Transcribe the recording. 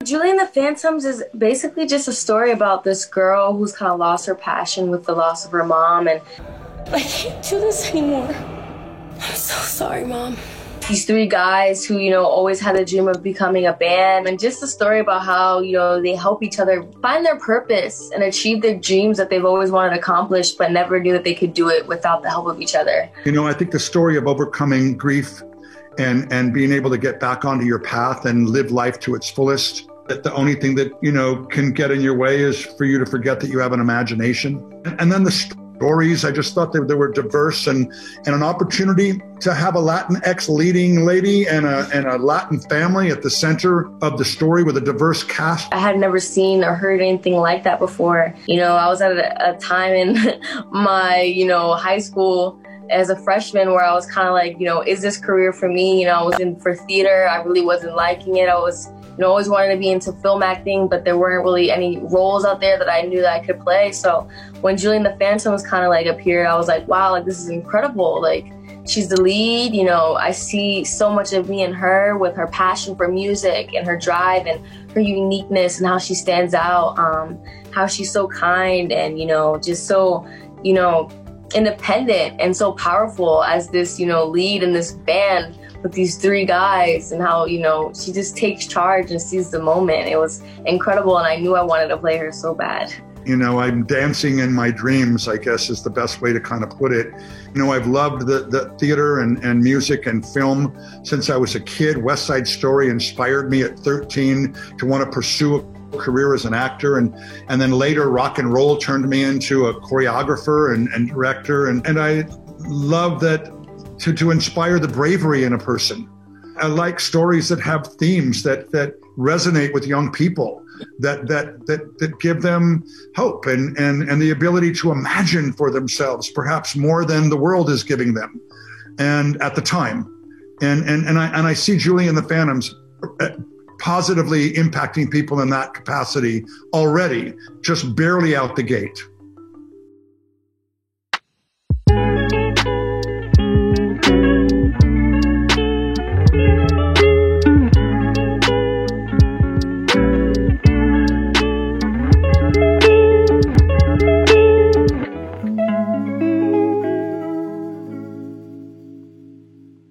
Julie and the Phantoms is basically just a story about this girl who's kind of lost her passion with the loss of her mom, and I can't do this anymore. I'm so sorry, Mom. These three guys who, always had a dream of becoming a band, and just a story about how, they help each other find their purpose and achieve their dreams that they've always wanted to accomplish, but never knew that they could do it without the help of each other. I think the story of overcoming grief and being able to get back onto your path and live life to its fullest, that the only thing that, can get in your way is for you to forget that you have an imagination. And then the stories, I just thought they were diverse and an opportunity to have a Latinx leading lady and a Latin family at the center of the story with a diverse cast. I had never seen or heard anything like that before. I was at a time in my, high school as a freshman where I was kind of like, is this career for me? I was in for theater. I really wasn't liking it. I was always wanted to be into film acting, but there weren't really any roles out there that I knew that I could play. So when Julie and the Phantoms kind of appeared, I was like, wow, this is incredible. She's the lead, I see so much of me in her with her passion for music and her drive and her uniqueness and how she stands out, how she's so kind and, just so, independent and so powerful as this, lead in this band with these three guys, and how, she just takes charge and sees the moment. It was incredible, and I knew I wanted to play her so bad. I'm dancing in my dreams, I guess is the best way to kind of put it. I've loved the theater and music and film since I was a kid. West Side Story inspired me at 13 to want to pursue a career as an actor, and then later rock and roll turned me into a choreographer and director, and I love that to inspire the bravery in a person. I like stories that have themes that resonate with young people, that give them hope and the ability to imagine for themselves, perhaps more than the world is giving them, and at the time. And I see Julie and the Phantoms positively impacting people in that capacity already, just barely out the gate.